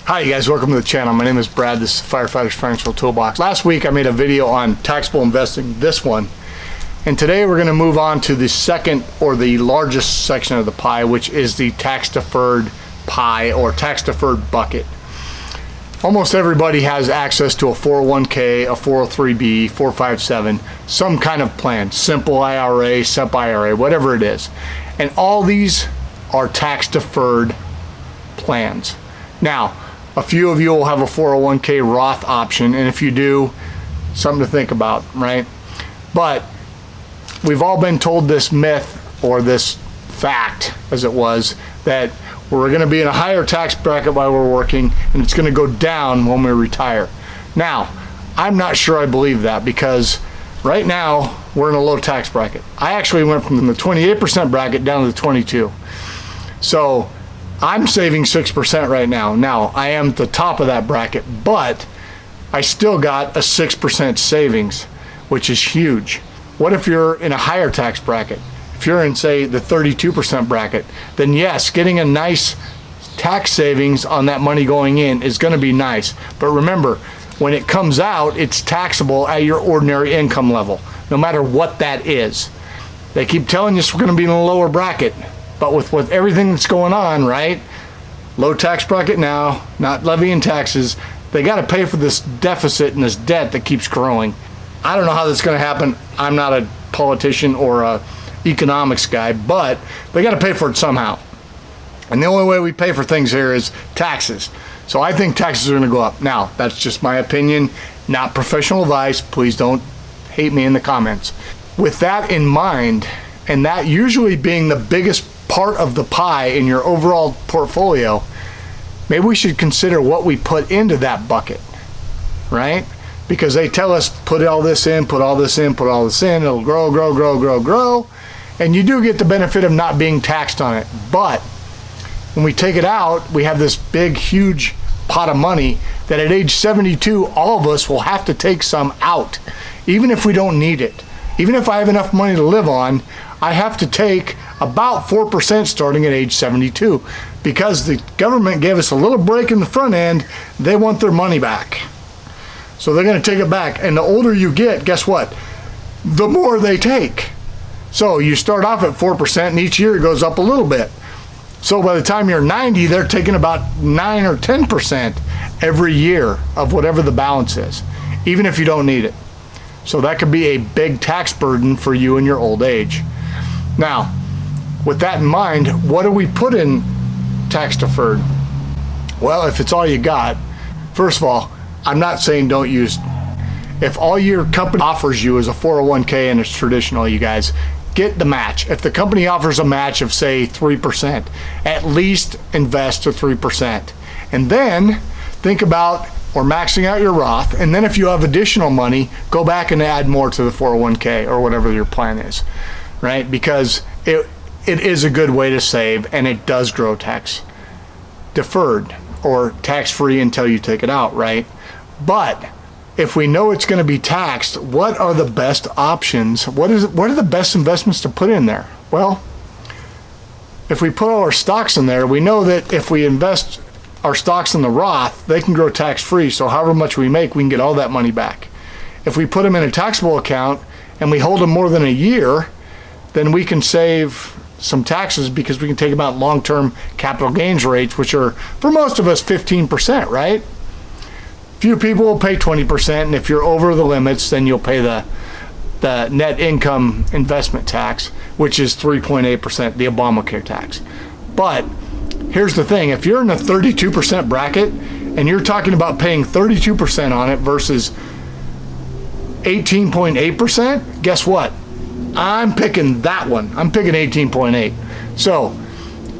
Hi you guys, welcome to the channel. My name is Brad. This is Firefighter's Financial Toolbox. Last week I made a video on taxable investing, this one. And today we're going to move on to the second or the largest section of the pie, which is the tax-deferred pie or tax-deferred bucket. Almost everybody has access to a 401k, a 403b, 457, some kind of plan, simple IRA, SEP IRA, whatever it is. And all these are tax-deferred plans. Now, a few of you will have a 401k Roth option, and if you do, something to think about, right? But we've all been told this myth, or this fact, as it was, that we're going to be in a higher tax bracket while we're working, and it's going to go down when we retire. Now, I'm not sure I believe that, because right now, we're in a low tax bracket. I actually went from the 28% bracket down to the 22. So, I'm saving 6% right now. Now, I am at the top of that bracket, but I still got a 6% savings, which is huge. What if you're in a higher tax bracket? If you're in, say, the 32% bracket, then yes, getting a nice tax savings on that money going in is going to be nice. But remember, when it comes out, it's taxable at your ordinary income level, no matter what that is. They keep telling us we're going to be in a lower bracket. But with everything that's going on, right? Low tax bracket now, not levying taxes. They got to pay for this deficit and this debt that keeps growing. I don't know how that's going to happen. I'm not a politician or a economics guy, but they got to pay for it somehow. And the only way we pay for things here is taxes. So I think taxes are going to go up. Now, that's just my opinion, not professional advice. Please don't hate me in the comments. With that in mind, and that usually being the biggest part of the pie in your overall portfolio, maybe we should consider what we put into that bucket, right? Because they tell us put all this in, put all this in, put all this in, it'll grow, grow, grow, grow, grow, and you do get the benefit of not being taxed on it. But when we take it out, we have this big, huge pot of money that at age 72, all of us will have to take some out, even if we don't need it. Even if I have enough money to live on, I have to take about 4% starting at age 72, because the government gave us a little break in the front end. They want their money back. So they're going to take it back. And the older you get, guess what? The more they take. So you start off at 4% and each year it goes up a little bit. So by the time you're 90, they're taking about 9 or 10% every year of whatever the balance is, even if you don't need it. So that could be a big tax burden for you in your old age. Now, with that in mind, what do we put in tax deferred? Well, if it's all you got, first of all, I'm not saying don't use, if all your company offers you is a 401k and it's traditional, you guys, get the match. If the company offers a match of say 3%, at least invest to 3%. And then think about or maxing out your Roth, and then if you have additional money, go back and add more to the 401k or whatever your plan is, right? Because it is a good way to save, and it does grow tax deferred or tax-free until you take it out, right? But if we know it's going to be taxed, what are the best options? What are the best investments to put in there? Well, if we put all our stocks in there, we know that if we invest our stocks in the Roth, they can grow tax-free, so however much we make, we can get all that money back. If we put them in a taxable account and we hold them more than a year, then we can save some taxes because we can take them out long-term capital gains rates, which are, for most of us, 15%, right? Few people will pay 20%, and if you're over the limits, then you'll pay the net income investment tax, which is 3.8%, the Obamacare tax. But here's the thing, if you're in a 32% bracket and you're talking about paying 32% on it versus 18.8%, guess what? I'm picking that one. I'm picking 18.8. So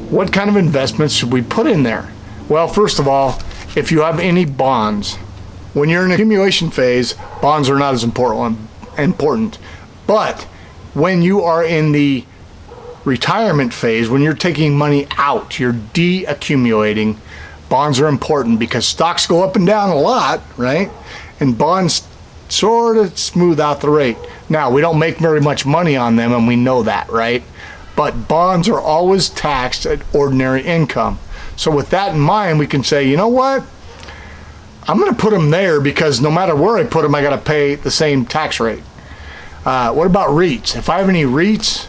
what kind of investments should we put in there? Well, first of all, if you have any bonds, when you're in an accumulation phase, bonds are not as important. But when you are in the retirement phase, when you're taking money out, you're de-accumulating, bonds are important because stocks go up and down a lot, right? And bonds sort of smooth out the rate. Now, we don't make very much money on them, and we know that, right? But bonds are always taxed at ordinary income. So with that in mind, we can say, you know what? I'm going to put them there because no matter where I put them, I got to pay the same tax rate. What about REITs? If I have any REITs,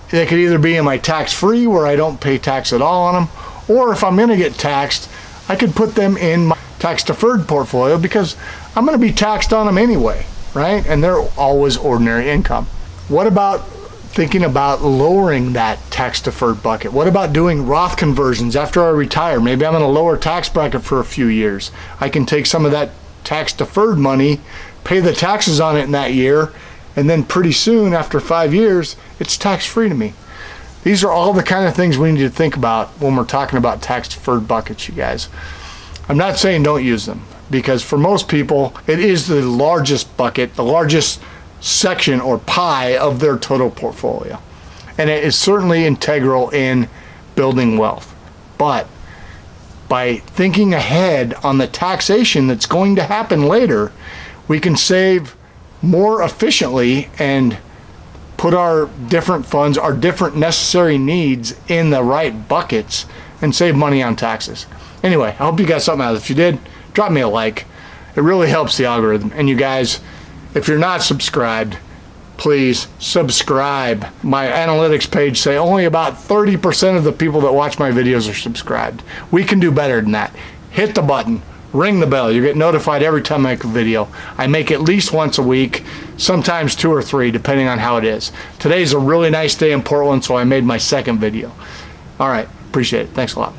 they could either be in my tax-free where I don't pay tax at all on them, or if I'm going to get taxed, I could put them in my tax-deferred portfolio because I'm going to be taxed on them anyway, right? And they're always ordinary income. What about thinking about lowering that tax-deferred bucket? What about doing Roth conversions after I retire? Maybe I'm in a lower tax bracket for a few years. I can take some of that tax-deferred money, pay the taxes on it in that year, and then pretty soon, after 5 years, it's tax-free to me. These are all the kind of things we need to think about when we're talking about tax-deferred buckets, you guys. I'm not saying don't use them, because for most people, it is the largest bucket, the largest section or pie of their total portfolio. And it is certainly integral in building wealth. But by thinking ahead on the taxation that's going to happen later, we can save more efficiently and put our different funds, our different necessary needs in the right buckets and save money on taxes. Anyway, I hope you got something out of it. If you did, drop me a like. It really helps the algorithm. And you guys, if you're not subscribed, please subscribe. My analytics page say only about 30% of the people that watch my videos are subscribed. We can do better than that. Hit the button. Ring the bell. You get notified every time I make a video. I make at least once a week, sometimes 2 or 3, depending on how it is. Today's a really nice day in Portland, so I made my second video. All right, appreciate it. Thanks a lot.